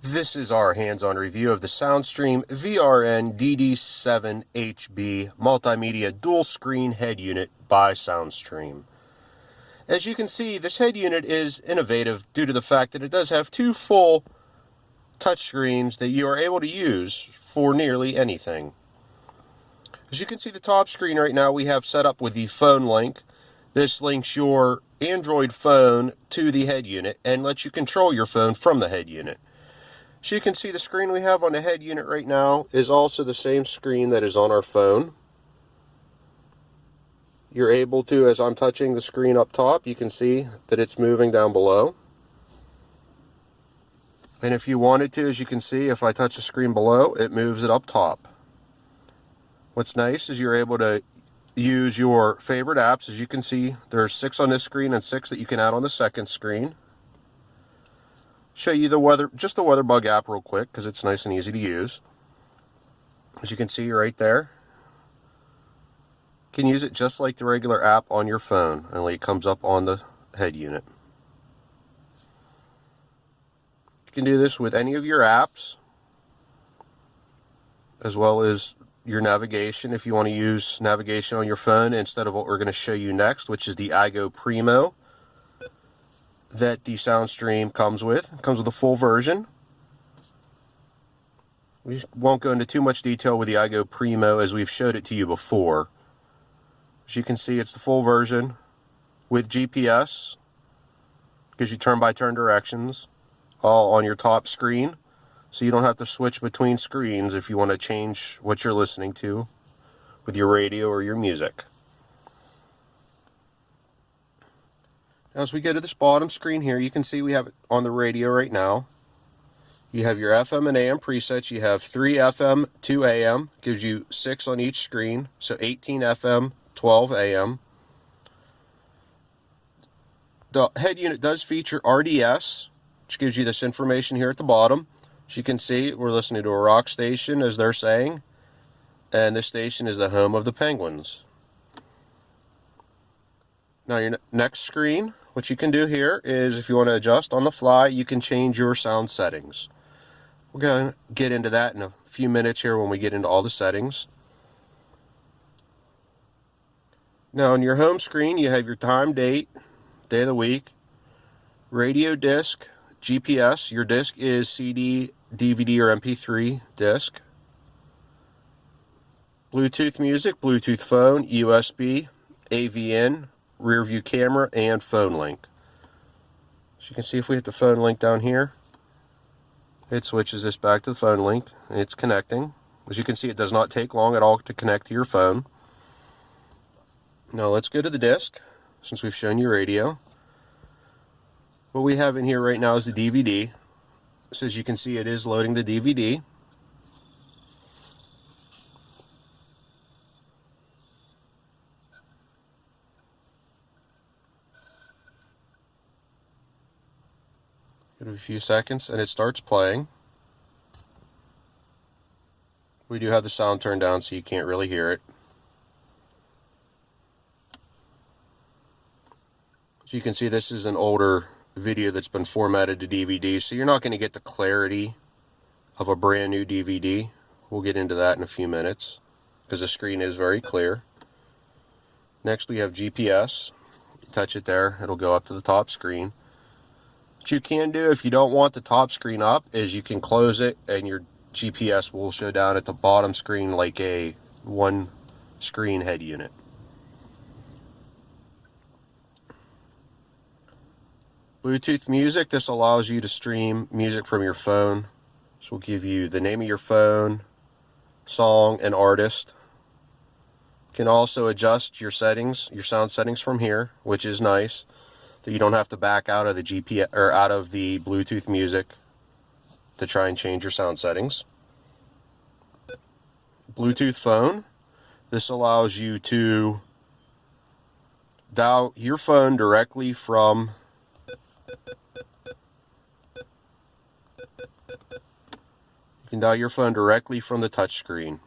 This is our hands-on review of the Soundstream VRN DD7HB Multimedia Dual Screen Head Unit by Soundstream. As you can see, this head unit is innovative due to the fact that it does have two full touchscreens that you are able to use for nearly anything. As you can see, the top screen right now we have set up with the phone link. This links your Android phone to the head unit and lets you control your phone from the head unit. So you can see the screen we have on the head unit right now is also the same screen that is on our phone. You're able to, as I'm touching the screen up top, you can see that it's moving down below. And if you wanted to, as you can see, if I touch the screen below, it moves it up top. What's nice is you're able to use your favorite apps. As you can see, there's 6 on this screen and 6 that you can add on the second screen. Show you the weather, just the WeatherBug app real quick because it's nice and easy to use. As you can see right there, you can use it just like the regular app on your phone, only it comes up on the head unit. You can do this with any of your apps, as well as your navigation if you want to use navigation on your phone instead of what we're going to show you next, which is the iGo Primo that the Soundstream comes with. It comes with a full version. We won't go into too much detail with the iGo Primo as we've showed it to you before. As you can see, it's the full version with GPS. Gives you turn-by-turn directions all on your top screen, so you don't have to switch between screens if you want to change what you're listening to with your radio or your music. As we go to this bottom screen here, you can see we have it on the radio right now. You have your FM and AM presets. You have 3 FM, 2 AM. Gives you 6 on each screen, so 18 FM, 12 AM. The head unit does feature RDS, which gives you this information here at the bottom. As you can see, we're listening to a rock station, as they're saying, and this station is the home of the Penguins. Now your next screen, what you can do here is if you want to adjust on the fly, you can change your sound settings. We're going to get into that in a few minutes here when we get into all the settings. Now on your home screen, you have your time, date, day of the week, radio disc, GPS. Your disc is CD, DVD, or MP3 disc. Bluetooth music, Bluetooth phone, USB, AVN, rear view camera, and phone link. So you can see if we hit the phone link down here, it switches this back to the phone link. It's connecting. As you can see, it does not take long at all to connect to your phone. Now let's go to the disc, since we've shown you radio. What we have in here right now is the DVD. So as you can see, it is loading the DVD. Give it a few seconds and it starts playing. We do have the sound turned down so you can't really hear it. So you can see this is an older video that's been formatted to DVD, so you're not going to get the clarity of a brand new DVD. We'll get into that in a few minutes because the screen is very clear. Next we have GPS. You touch it there, it'll go up to the top screen. What you can do if you don't want the top screen up is you can close it and your GPS will show down at the bottom screen like a one screen head unit. Bluetooth music, this allows you to stream music from your phone. This will give you the name of your phone, song, and artist. You can also adjust your settings, your sound settings from here, which is nice. That you don't have to back out of the GPS or out of the Bluetooth music to try and change your sound settings. Bluetooth phone, this allows you to dial your phone directly from the touch screen.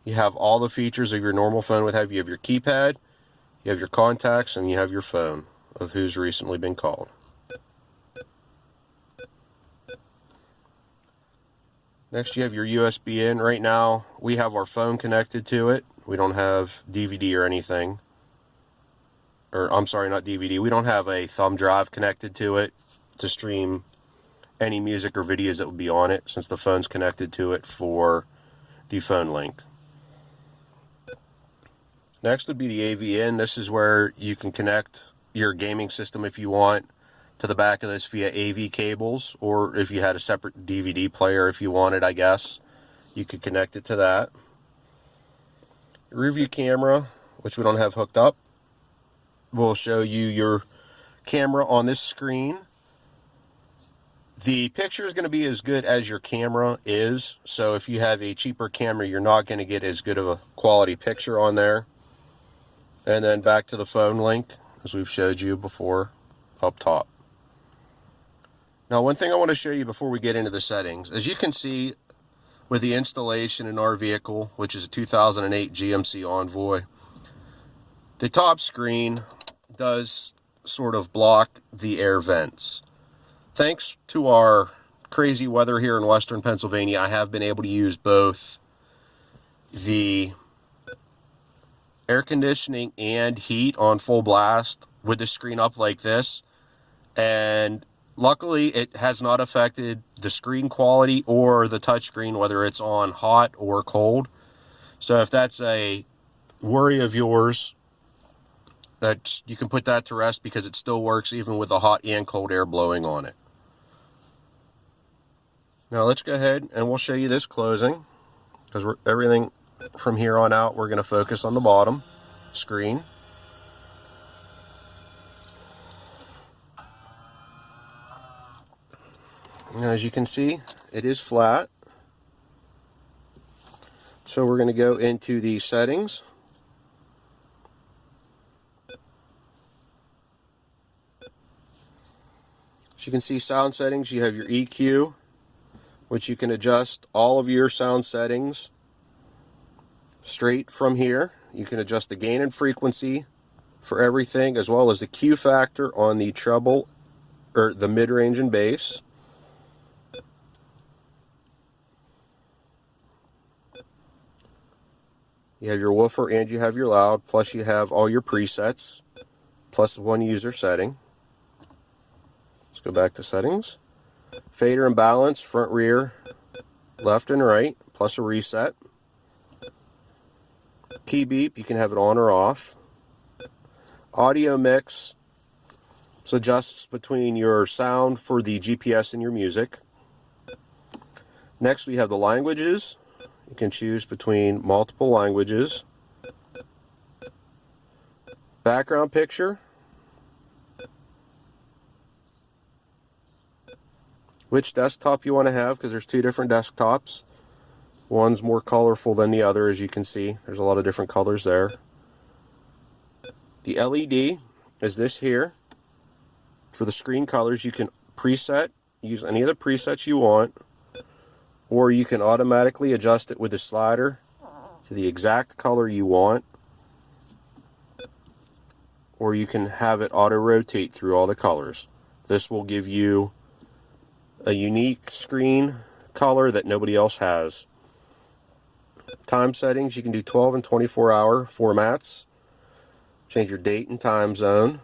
You have all the features of your normal phone would have. You have your keypad, you have your contacts, and you have your phone of who's recently been called. Next you have your USB in. Right now we have our phone connected to it. We don't have DVD or anything. Or I'm sorry, not DVD. We don't have a thumb drive connected to it to stream any music or videos that would be on it, since the phone's connected to it for the phone link. Next would be the AV in. This is where you can connect your gaming system if you want to the back of this via AV cables, or if you had a separate DVD player if you wanted, I guess, you could connect it to that. Rear view camera, which we don't have hooked up, will show you your camera on this screen. The picture is going to be as good as your camera is, so if you have a cheaper camera, you're not going to get as good of a quality picture on there. And then back to the phone link, as we've showed you before, up top. Now, one thing I want to show you before we get into the settings, as you can see with the installation in our vehicle, which is a 2008 GMC Envoy, the top screen does sort of block the air vents. Thanks to our crazy weather here in western Pennsylvania, I have been able to use both the air conditioning and heat on full blast with the screen up like this, and luckily it has not affected the screen quality or the touchscreen, whether it's on hot or cold. So if that's a worry of yours, that you can put that to rest, because it still works even with the hot and cold air blowing on it. Now let's go ahead and we'll show you this closing, because everything from here on out we're going to focus on the bottom screen. Now, as you can see, it is flat. So we're going to go into the settings. As you can see, sound settings, you have your EQ, which you can adjust all of your sound settings straight from here. You can adjust the gain and frequency for everything, as well as the Q factor on the treble, or the mid-range and bass. You have your woofer and you have your loud, plus you have all your presets, plus one user setting. Let's go back to settings. Fader and balance, front, rear, left and right, plus a reset. Key beep, you can have it on or off. Audio mix, so adjusts between your sound for the GPS and your music. Next we have the languages. You can choose between multiple languages. Background picture. Which desktop you want to have, because there's two different desktops. One's more colorful than the other, as you can see. There's a lot of different colors there. The LED is this here. For the screen colors, you can preset, use any of the presets you want, or you can automatically adjust it with a slider to the exact color you want, or you can have it auto rotate through all the colors. This will give you a unique screen color that nobody else has. Time settings, you can do 12 and 24-hour formats. Change your date and time zone.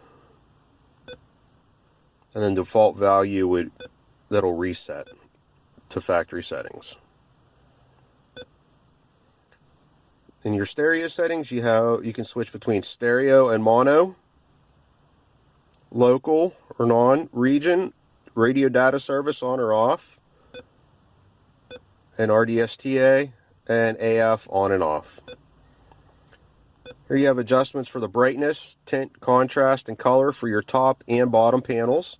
And then default value that'll reset to factory settings. In your stereo settings, you can switch between stereo and mono, local or non-region, radio data service on or off, and RDSTA and AF on and off. Here you have adjustments for the brightness, tint, contrast, and color for your top and bottom panels.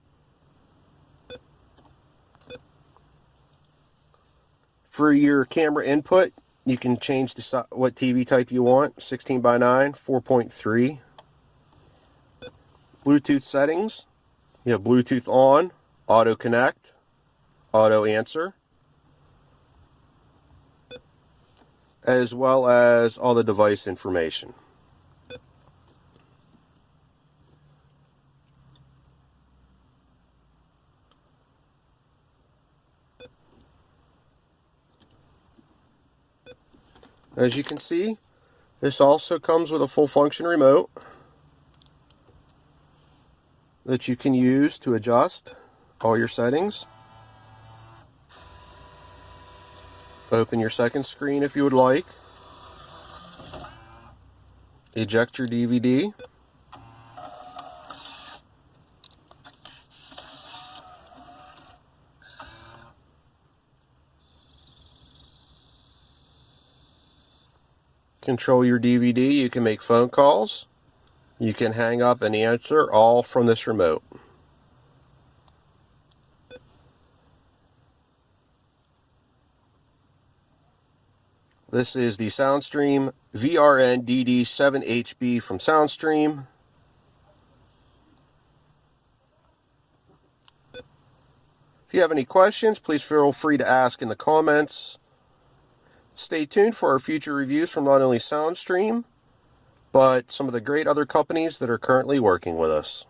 For your camera input, you can change what TV type you want, 16:9, 4.3. Bluetooth settings, you have Bluetooth on, auto connect, auto answer, as well as all the device information. As you can see, this also comes with a full function remote that you can use to adjust all your settings. Open your second screen if you would like. Eject your DVD. Control your DVD. You can make phone calls. You can hang up and answer all from this remote. This is the Soundstream VRN DD7HB from Soundstream. If you have any questions, please feel free to ask in the comments. Stay tuned for our future reviews from not only Soundstream, but some of the great other companies that are currently working with us.